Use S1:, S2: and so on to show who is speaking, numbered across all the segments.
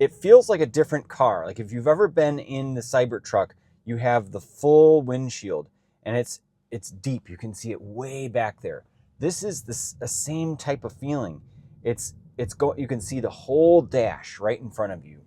S1: it feels like a different car. Like if you've ever been in the Cybertruck, you have the full windshield and it's deep. You can see it way back there. This is the same type of feeling. You can see the whole dash right in front of you.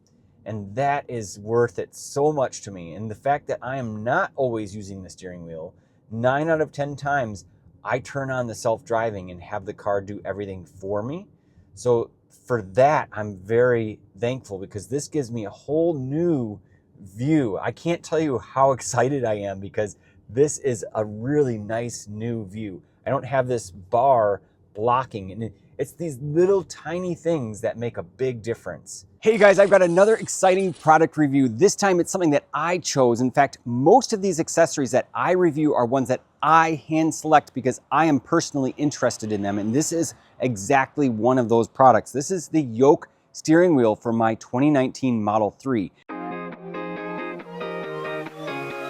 S1: And that is worth it so much to me. And the fact that I am not always using the steering wheel, 9 out of 10 times, I turn on the self-driving and have the car do everything for me. So for that, I'm very thankful because this gives me a whole new view. I can't tell you how excited I am because this is a really nice new view. I don't have this bar blocking, and it's these little tiny things that make a big difference. Hey guys, I've got another exciting product review. This time it's something that I chose. In fact, most of these accessories that I review are ones that I hand select because I am personally interested in them. And this is exactly one of those products. This is the Yoke steering wheel for my 2019 Model 3.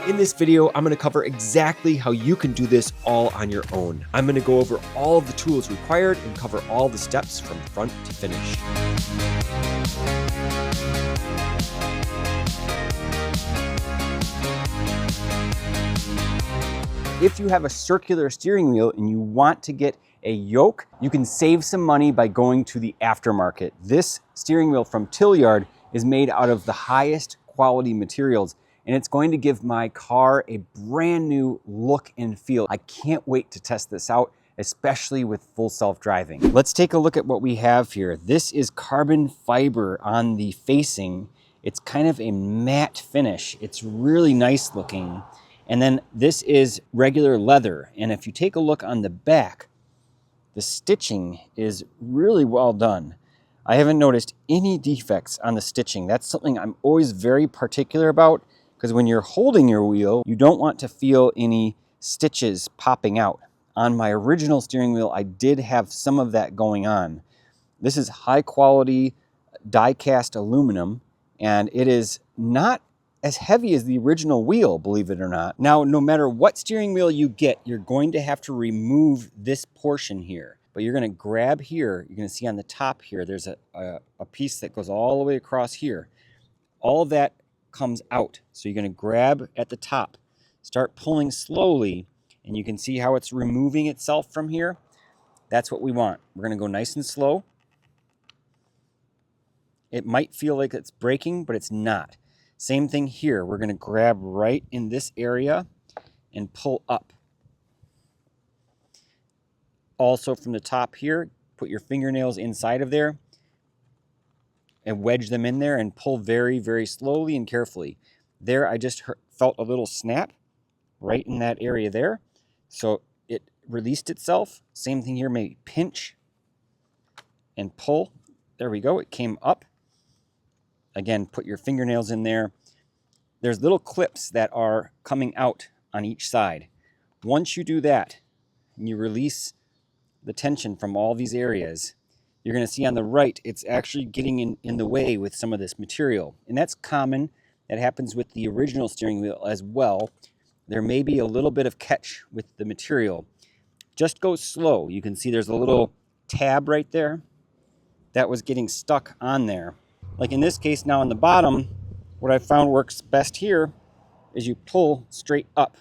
S1: In this video, I'm going to cover exactly how you can do this all on your own. I'm going to go over all of the tools required and cover all the steps from front to finish. If you have a circular steering wheel and you want to get a yoke, you can save some money by going to the aftermarket. This steering wheel from Tlyard is made out of the highest quality materials, and it's going to give my car a brand new look and feel. I can't wait to test this out, especially with full self-driving. Let's take a look at what we have here. This is carbon fiber on the facing. It's kind of a matte finish. It's really nice looking. And then this is regular leather. And if you take a look on the back, the stitching is really well done. I haven't noticed any defects on the stitching. That's something I'm always very particular about, because when you're holding your wheel, you don't want to feel any stitches popping out. On my original steering wheel, I did have some of that going on. This is high quality die-cast aluminum, and it is not as heavy as the original wheel, believe it or not. Now, no matter what steering wheel you get, you're going to have to remove this portion here. But you're going to grab here, you're going to see on the top here, there's a piece that goes all the way across here. All of that comes out. So you're going to grab at the top, start pulling slowly, and you can see how it's removing itself from here. That's what we want. We're going to go nice and slow. It might feel like it's breaking, but it's not. Same thing here. We're going to grab right in this area and pull up. Also from the top here, put your fingernails inside of there and wedge them in there and pull very, very slowly and carefully. There, I just felt a little snap right in that area there. So it released itself. Same thing here, maybe pinch and pull. There we go. It came up. Again, put your fingernails in there. There's little clips that are coming out on each side. Once you do that, and you release the tension from all these areas, you're going to see on the right, it's actually getting in the way with some of this material. And that's common. That happens with the original steering wheel as well. There may be a little bit of catch with the material. Just go slow. You can see there's a little tab right there that was getting stuck on there. Like in this case now on the bottom, what I found works best here is you pull straight up.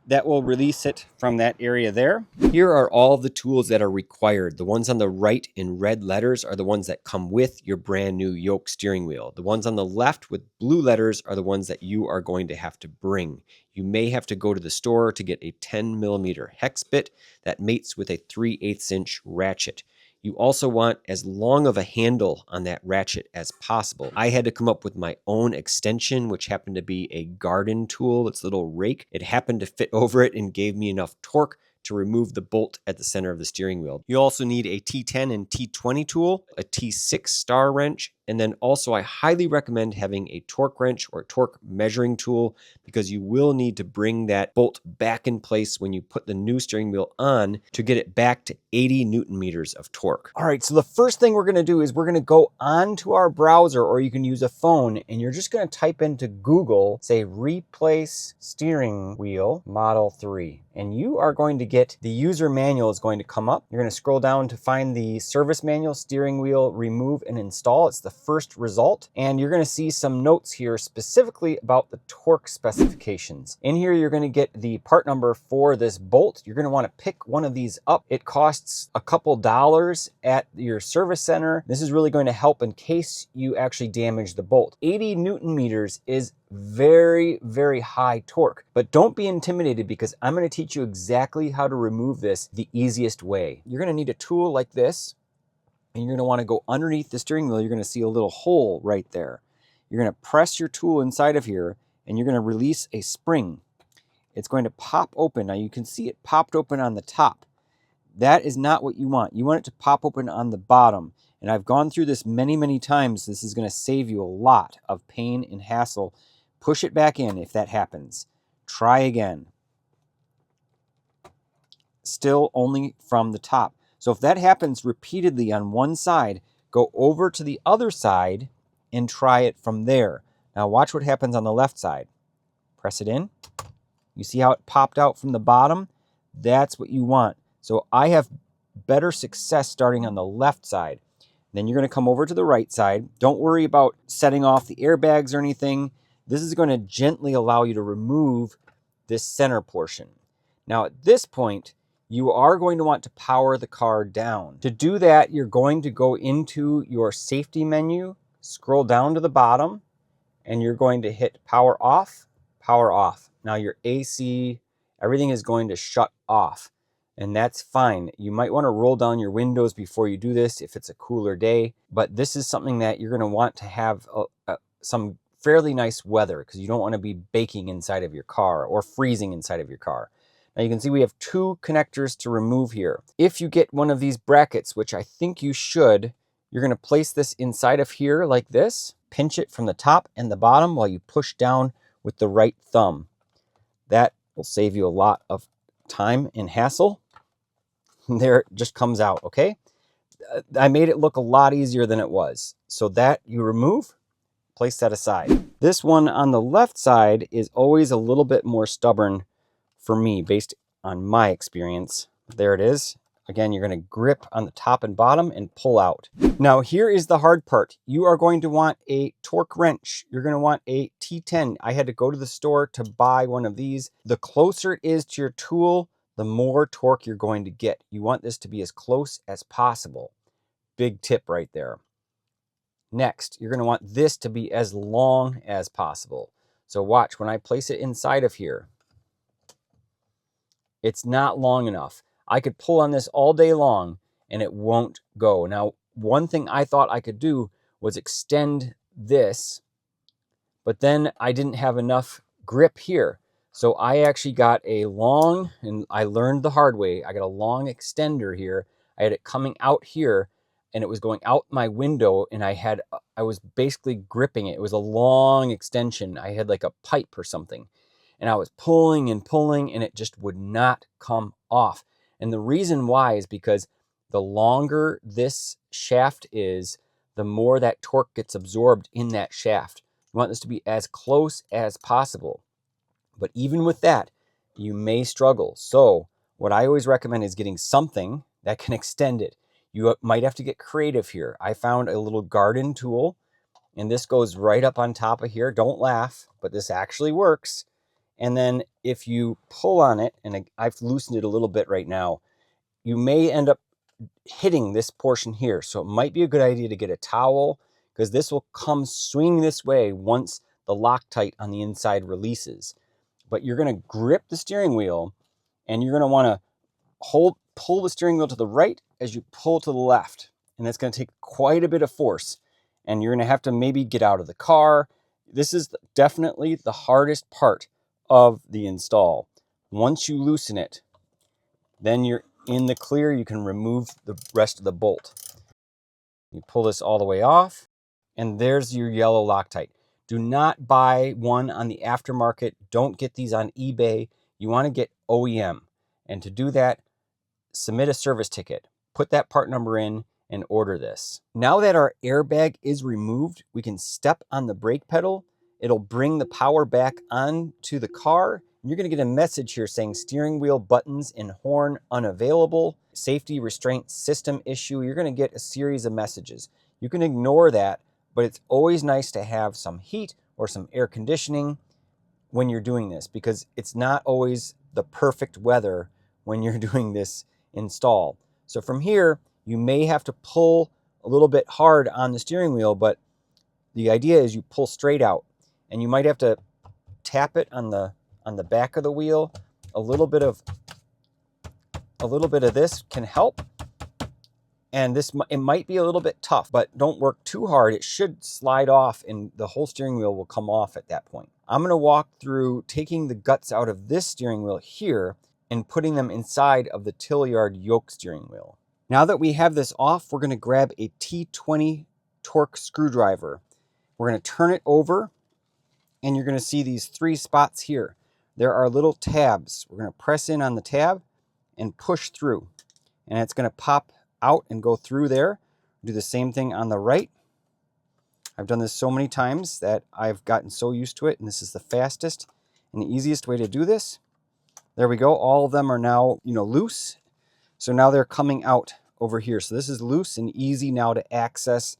S1: That will release it from that area there. Here are all the tools that are required. The ones on the right in red letters are the ones that come with your brand new Yoke steering wheel. The ones on the left with blue letters are the ones that you are going to have to bring. You may have to go to the store to get a 10mm hex bit that mates with a 3/8 inch ratchet. You also want as long of a handle on that ratchet as possible. I had to come up with my own extension, which happened to be a garden tool. It's a little rake. It happened to fit over it and gave me enough torque to remove the bolt at the center of the steering wheel. You also need a T10 and T20 tool, a T6 star wrench, and then also I highly recommend having a torque wrench or torque measuring tool because you will need to bring that bolt back in place when you put the new steering wheel on to get it back to 80 Newton meters of torque. All right, so the first thing we're gonna do is we're gonna go onto our browser, or you can use a phone, and you're just gonna type into Google, say replace steering wheel Model 3. And you are going to get the user manual is going to come up. You're going to scroll down to find the service manual, steering wheel, remove and install. It's the first result, and you're going to see some notes here specifically about the torque specifications. In here, you're going to get the part number for this bolt. You're going to want to pick one of these up. It costs a couple dollars at your service center. This is really going to help in case you actually damage the bolt. 80 Newton meters is very, very high torque, but don't be intimidated because I'm going to teach you exactly how to remove this the easiest way. You're going to need a tool like this, and you're going to want to go underneath the steering wheel. You're going to see a little hole right there. You're going to press your tool inside of here, and you're going to release a spring. It's going to pop open. Now you can see it popped open on the top. That is not what you want. You want it to pop open on the bottom. And I've gone through this many, many times. This is going to save you a lot of pain and hassle. Push it back in if that happens. Try again. Still only from the top. So if that happens repeatedly on one side, go over to the other side and try it from there. Now watch what happens on the left side. Press it in. You see how it popped out from the bottom? That's what you want. So I have better success starting on the left side. Then you're going to come over to the right side. Don't worry about setting off the airbags or anything. This is going to gently allow you to remove this center portion. Now at this point, you are going to want to power the car down. To do that, you're going to go into your safety menu, scroll down to the bottom, and you're going to hit power off, power off. Now your AC, everything is going to shut off, and that's fine. You might want to roll down your windows before you do this if it's a cooler day, but this is something that you're going to want to have some fairly nice weather because you don't want to be baking inside of your car or freezing inside of your car. Now you can see we have two connectors to remove here. If you get one of these brackets, which I think you should, you're going to place this inside of here like this, pinch it from the top and the bottom while you push down with the right thumb. That will save you a lot of time and hassle. There it just comes out, okay? I made it look a lot easier than it was. So that you remove, place that aside. This one on the left side is always a little bit more stubborn for me based on my experience. There it is. Again, you're going to grip on the top and bottom and pull out. Now here is the hard part. You are going to want a torque wrench. You're going to want a T10. I had to go to the store to buy one of these. The closer it is to your tool, the more torque you're going to get. You want this to be as close as possible. Big tip right there. Next, you're going to want this to be as long as possible. So watch, when I place it inside of here, it's not long enough. I could pull on this all day long and it won't go. Now, one thing I thought I could do was extend this, but then I didn't have enough grip here. So I actually got a long, and I learned the hard way, I got a long extender here. I had it coming out here and it was going out my window, and I was basically gripping it. It was a long extension. I had like a pipe or something. And I was pulling and pulling, and it just would not come off. And the reason why is because the longer this shaft is, the more that torque gets absorbed in that shaft. You want this to be as close as possible. But even with that, you may struggle. So what I always recommend is getting something that can extend it. You might have to get creative here. I found a little garden tool, and this goes right up on top of here. Don't laugh, but this actually works. And then if you pull on it, and I've loosened it a little bit right now, you may end up hitting this portion here. So it might be a good idea to get a towel, because this will come swing this way once the Loctite on the inside releases. But you're going to grip the steering wheel, and you're going to want to pull the steering wheel to the right as you pull to the left. And that's going to take quite a bit of force. And you're going to have to maybe get out of the car. This is definitely the hardest part of the install. Once you loosen it, then you're in the clear. You can remove the rest of the bolt. You pull this all the way off, and there's your yellow Loctite. Do not buy one on the aftermarket. Don't get these on eBay. You want to get OEM. And to do that, submit a service ticket. Put that part number in and order this. Now that our airbag is removed, we can step on the brake pedal. It'll bring the power back onto the car. You're going to get a message here saying steering wheel buttons and horn unavailable, safety restraint system issue. You're going to get a series of messages. You can ignore that. but it's always nice to have some heat or some air conditioning when you're doing this, because it's not always the perfect weather when you're doing this install. So from here, you may have to pull a little bit hard on the steering wheel, but the idea is you pull straight out, and you might have to tap it on the back of the wheel. A little bit of this can help, and it might be a little bit tough, but don't work too hard. It should slide off, and the whole steering wheel will come off at that point. I'm going to walk through taking the guts out of this steering wheel here and putting them inside of the Tlyard Yoke steering wheel. Now that we have this off, we're going to grab a T20 torque screwdriver. We're going to turn it over, and you're going to see these 3 spots here. There are little tabs. We're going to press in on the tab and push through, and it's going to pop out and go through there. Do the same thing on the right. I've done this so many times that I've gotten so used to it, and this is the fastest and the easiest way to do this. There we go. All of them are now, loose. So now they're coming out over here. So this is loose and easy now to access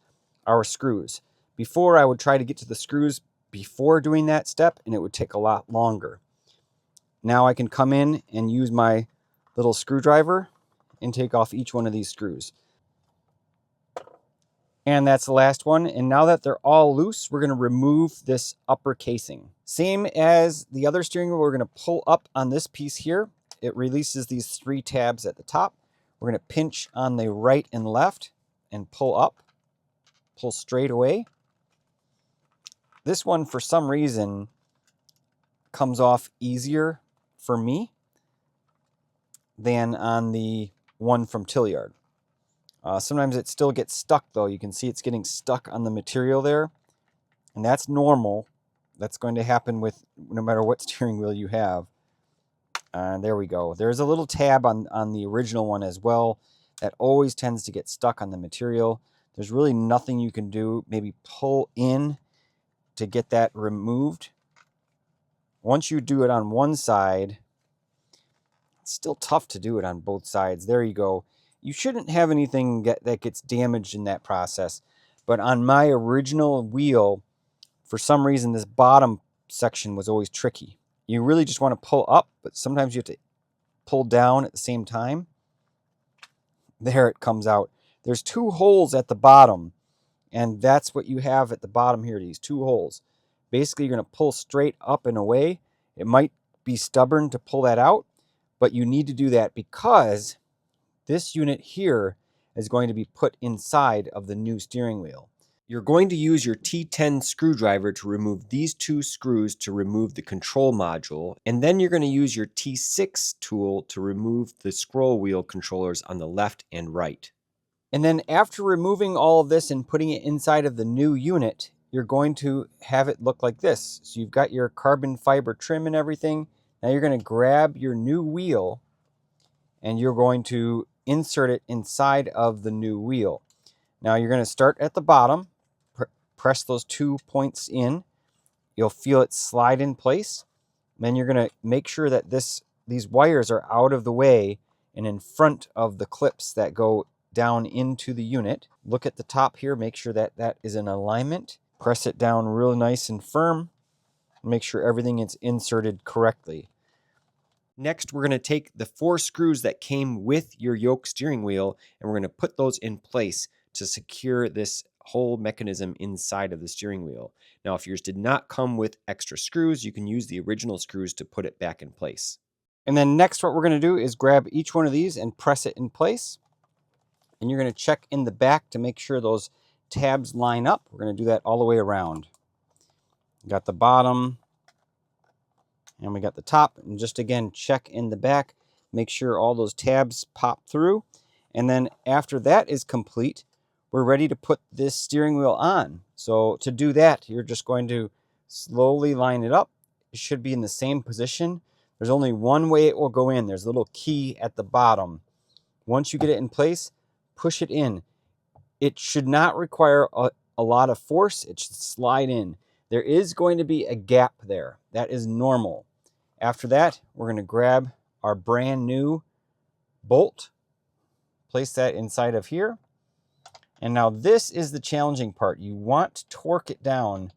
S1: our screws. Before, I would try to get to the screws before doing that step, and it would take a lot longer. Now I can come in and use my little screwdriver and take off each one of these screws. And that's the last one. And now that they're all loose, we're going to remove this upper casing. Same as the other steering wheel, we're going to pull up on this piece here. It releases these 3 tabs at the top. We're going to pinch on the right and left and pull up, pull straight away. This one, for some reason, comes off easier for me than on the one from Tlyard. Sometimes it still gets stuck, though. You can see it's getting stuck on the material there, and that's normal. That's going to happen with no matter what steering wheel you have. There we go. There's a little tab on the original one as well that always tends to get stuck on the material. There's really nothing you can do. Maybe pull in to get that removed. Once you do it on one side, it's still tough to do it on both sides. There you go. You shouldn't have anything that gets damaged in that process. But on my original wheel, for some reason, this bottom section was always tricky. You really just want to pull up, but sometimes you have to pull down at the same time. There it comes out. There's 2 holes at the bottom, and that's what you have at the bottom here, these 2 holes. Basically, you're going to pull straight up and away. It might be stubborn to pull that out, but you need to do that because this unit here is going to be put inside of the new steering wheel. You're going to use your T10 screwdriver to remove these 2 screws to remove the control module, and then you're going to use your T6 tool to remove the scroll wheel controllers on the left and right. And then after removing all of this and putting it inside of the new unit, you're going to have it look like this. So you've got your carbon fiber trim and everything. Now you're going to grab your new wheel and you're going to insert it inside of the new wheel. Now you're going to start at the bottom, press those 2 points in. You'll feel it slide in place. Then you're going to make sure that these wires are out of the way and in front of the clips that go down into the unit. Look at the top here, make sure that that is in alignment. Press it down real nice and firm. Make sure everything is inserted correctly. Next, we're going to take the 4 screws that came with your Yoke steering wheel, and we're going to put those in place to secure this whole mechanism inside of the steering wheel. Now, if yours did not come with extra screws, you can use the original screws to put it back in place. And then next, what we're going to do is grab each one of these and press it in place. And you're going to check in the back to make sure those tabs line up. We're going to do that all the way around. Got the bottom, and we got the top. And just again, check in the back. Make sure all those tabs pop through. And then after that is complete, we're ready to put this steering wheel on. So to do that, you're just going to slowly line it up. It should be in the same position. There's only one way it will go in. There's a little key at the bottom. Once you get it in place, push it in. It should not require a lot of force. It should slide in. There is going to be a gap there. That is normal. After that, we're going to grab our brand new bolt, place that inside of here, And now this is the challenging part. You want to torque it down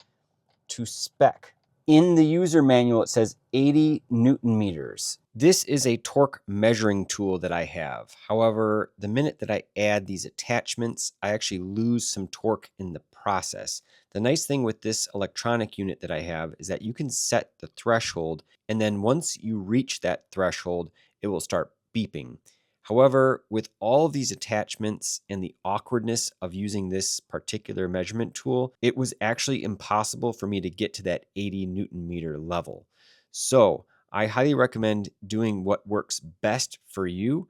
S1: to spec. In the user manual, it says 80 Newton meters. This is a torque measuring tool that I have. However, the minute that I add these attachments, I actually lose some torque in the process. The nice thing with this electronic unit that I have is that you can set the threshold, and then once you reach that threshold, it will start beeping. However, with all of these attachments and the awkwardness of using this particular measurement tool, it was actually impossible for me to get to that 80 Newton meter level. So I highly recommend doing what works best for you.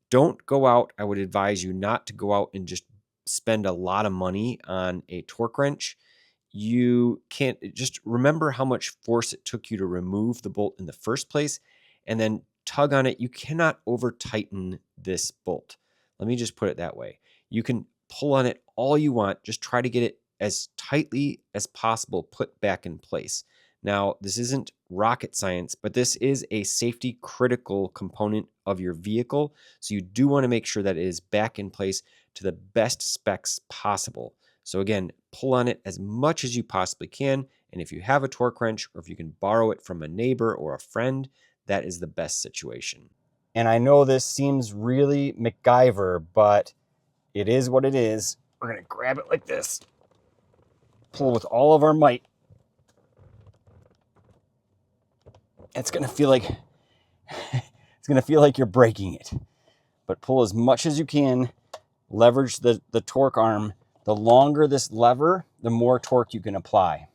S1: Don't go out. I would advise you not to go out and just spend a lot of money on a torque wrench. You can't just remember how much force it took you to remove the bolt in the first place, and then tug on it. You cannot over tighten this bolt. Let me just put it that way. You can pull on it all you want. Just try to get it as tightly as possible put back in place. Now, this isn't rocket science, but this is a safety critical component of your vehicle. So you do want to make sure that it is back in place to the best specs possible. So again, pull on it as much as you possibly can. And if you have a torque wrench, or if you can borrow it from a neighbor or a friend, that is the best situation. And I know this seems really MacGyver, but it is what it is. We're going to grab it like this. Pull with all of our might. It's going to feel like you're breaking it. But pull as much as you can. Leverage the torque arm. The longer this lever, the more torque you can apply.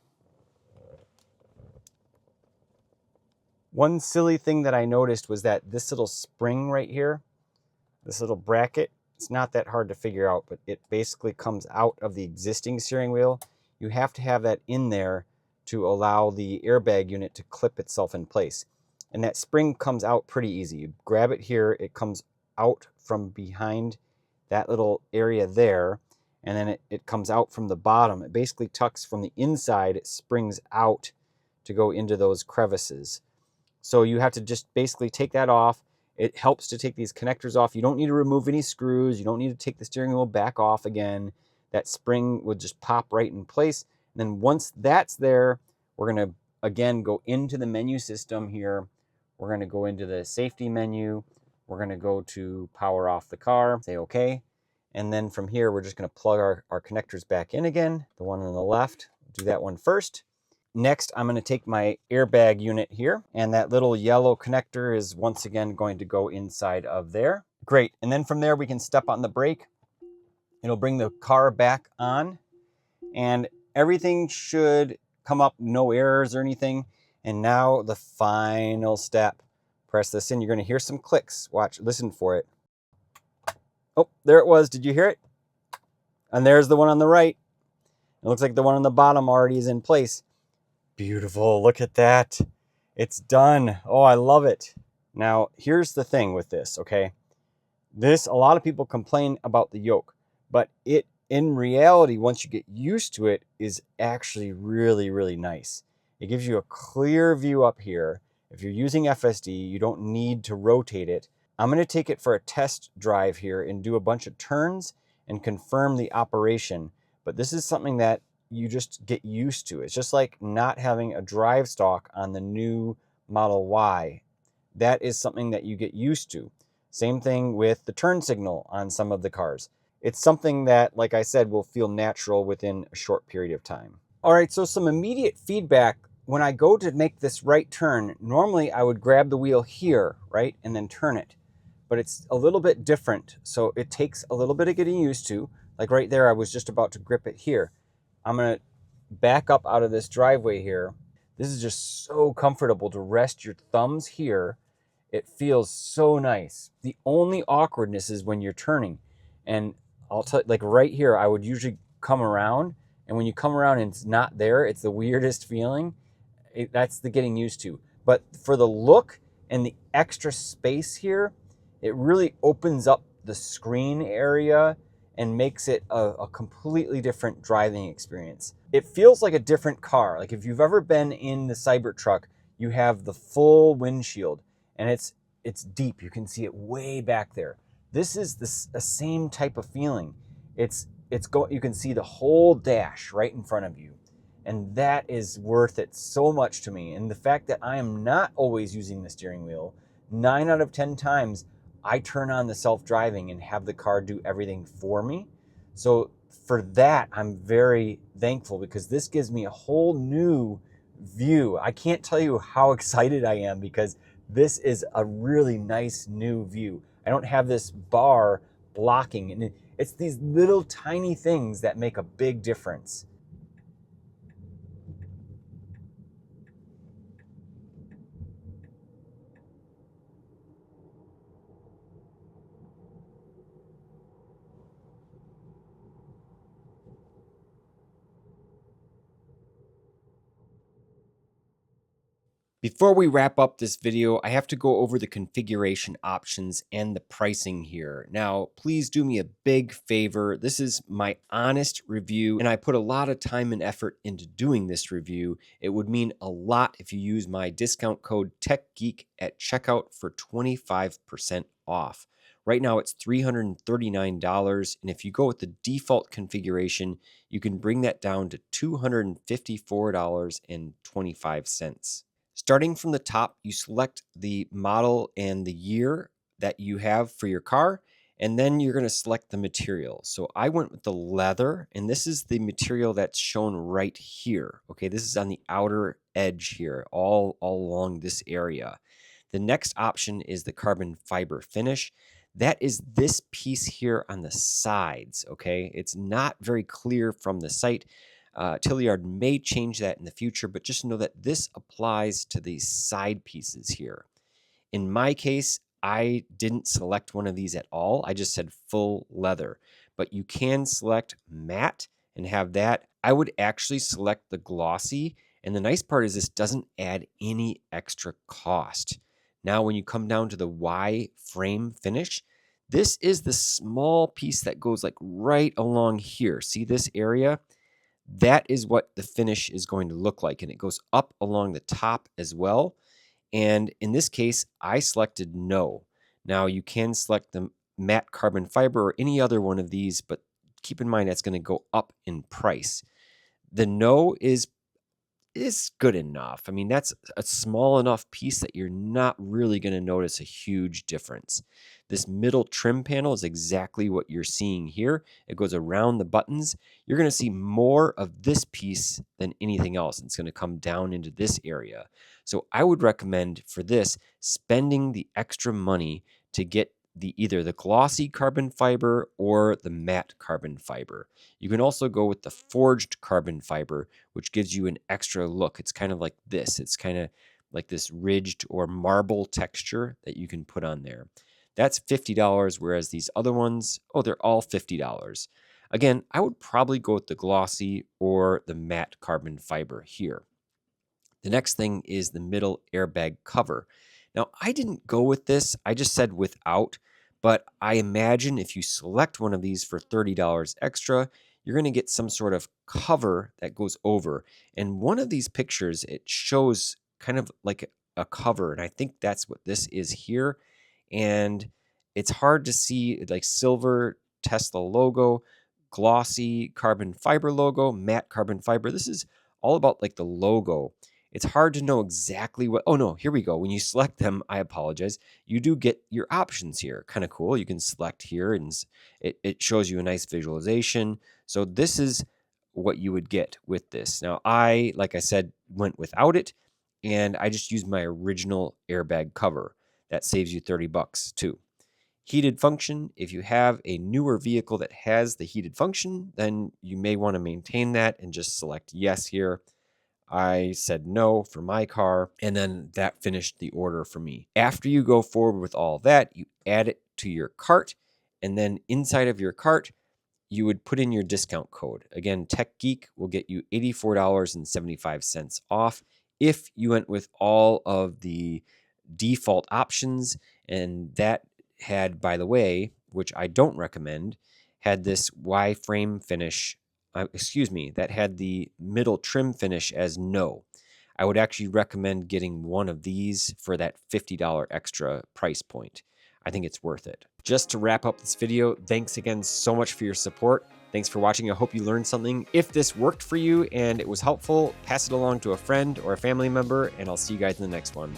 S1: One silly thing that I noticed was that this little spring right here, this little bracket, it's not that hard to figure out, but it basically comes out of the existing steering wheel. You have to have that in there to allow the airbag unit to clip itself in place. And that spring comes out pretty easy. You grab it here, it comes out from behind that little area there, and then it comes out from the bottom. It basically tucks from the inside, it springs out to go into those crevices. So you have to just basically take that off. It helps to take these connectors off. You don't need to remove any screws. You don't need to take the steering wheel back off again. That spring would just pop right in place. And then once that's there, we're going to, again, go into the menu system here. We're going to go into the safety menu. We're going to go to power off the car, say OK. And then from here, we're just going to plug our connectors back in again. The one on the left, do that one first. Next, I'm going to take my airbag unit here, and that little yellow connector is once again going to go inside of there. Great. And then from there, we can step on the brake. It'll bring the car back on, and everything should come up, no errors or anything. And now the final step. Press this in. You're going to hear some clicks. Watch, listen for it. Oh, there it was. Did you hear it? And there's the one on the right. It looks like the one on the bottom already is in place. Beautiful. Look at that. It's done. Oh, I love it. Now, here's the thing with this, okay? A lot of people complain about the yoke, but it, in reality, once you get used to it, is actually really, really nice. It gives you a clear view up here. If you're using FSD, you don't need to rotate it. I'm going to take it for a test drive here and do a bunch of turns and confirm the operation. But this is something that you just get used to. It's just like not having a drive stalk on the new Model Y. That is something that you get used to. Same thing with the turn signal on some of the cars. It's something that, like I said, will feel natural within a short period of time. All right, so some immediate feedback. When I go to make this right turn, normally I would grab the wheel here, right, and then turn it. But it's a little bit different, so it takes a little bit of getting used to. Like right there, I was just about to grip it here. I'm going to back up out of this driveway here. This is just so comfortable to rest your thumbs here. It feels so nice. The only awkwardness is when you're turning. And I'll tell you, like right here, I would usually come around. And when you come around and it's not there, it's the weirdest feeling. That's the getting used to. But for the look and the extra space here, it really opens up the screen area and makes it a completely different driving experience. It feels like a different car. Like if you've ever been in the Cybertruck, you have the full windshield and it's deep. You can see it way back there. This is the same type of feeling. It's you can see the whole dash right in front of you. And that is worth it so much to me. And the fact that I am not always using the steering wheel, 9 out of 10 times, I turn on the self-driving and have the car do everything for me. So for that, I'm very thankful because this gives me a whole new view. I can't tell you how excited I am because this is a really nice new view. I don't have this bar blocking, and it's these little tiny things that make a big difference. Before we wrap up this video, I have to go over the configuration options and the pricing here. Now, please do me a big favor. This is my honest review, and I put a lot of time and effort into doing this review. It would mean a lot if you use my discount code TechGeek at checkout for 25% off. Right now, it's $339, and if you go with the default configuration, you can bring that down to $254.25. Starting from the top, you select the model and the year that you have for your car, and then you're going to select the material. So I went with the leather, and this is the material that's shown right here. Okay, this is on the outer edge here, all along this area. The next option is the carbon fiber finish. That is this piece here on the sides, okay? It's not very clear from the site. Tlyard may change that in the future, but just know that this applies to these side pieces here. In my case, I didn't select one of these at all. I just said full leather, but you can select matte and have that. I would actually select the glossy, and the nice part is this doesn't add any extra cost. Now, when you come down to the Y frame finish, this is the small piece that goes like right along here. See this area? That is what the finish is going to look like, and it goes up along the top as well. And in this case, I selected no. Now you can select the matte carbon fiber or any other one of these, but keep in mind that's going to go up in price. The no is good enough. I mean, that's a small enough piece that you're not really going to notice a huge difference. This middle trim panel is exactly what you're seeing here. It goes around the buttons. You're going to see more of this piece than anything else. It's going to come down into this area. So I would recommend for this spending the extra money to get either the glossy carbon fiber or the matte carbon fiber. You can also go with the forged carbon fiber, which gives you an extra look. It's kind of like this. It's kind of like this ridged or marble texture that you can put on there. That's $50, whereas these other ones, oh, they're all $50. Again, I would probably go with the glossy or the matte carbon fiber here. The next thing is the middle airbag cover. Now, I didn't go with this. I just said without, but I imagine if you select one of these for $30 extra, you're going to get some sort of cover that goes over. And one of these pictures, it shows kind of like a cover, and I think that's what this is here. And it's hard to see, like silver Tesla logo, glossy carbon fiber logo, matte carbon fiber. This is all about like the logo. It's hard to know exactly what, oh no, here we go. When you select them, I apologize, you do get your options here. Kind of cool. You can select here and it shows you a nice visualization. So this is what you would get with this. Now I, like I said, went without it, and I just used my original airbag cover. That saves you $30 too. Heated function, if you have a newer vehicle that has the heated function, then you may want to maintain that and just select yes here. I said no for my car, and then that finished the order for me. After you go forward with all that, you add it to your cart, and then inside of your cart, you would put in your discount code. Again, TechGeek will get you $84.75 off if you went with all of the default options, and that had, by the way, which I don't recommend, had this Y-frame finish. That had the middle trim finish as no. I would actually recommend getting one of these for that $50 extra price point. I think it's worth it. Just to wrap up this video, thanks again so much for your support. Thanks Thanks for watching. I hope you learned something. If this worked for you and it was helpful, pass it along to a friend or a family member, and I'll see you guys in the next one.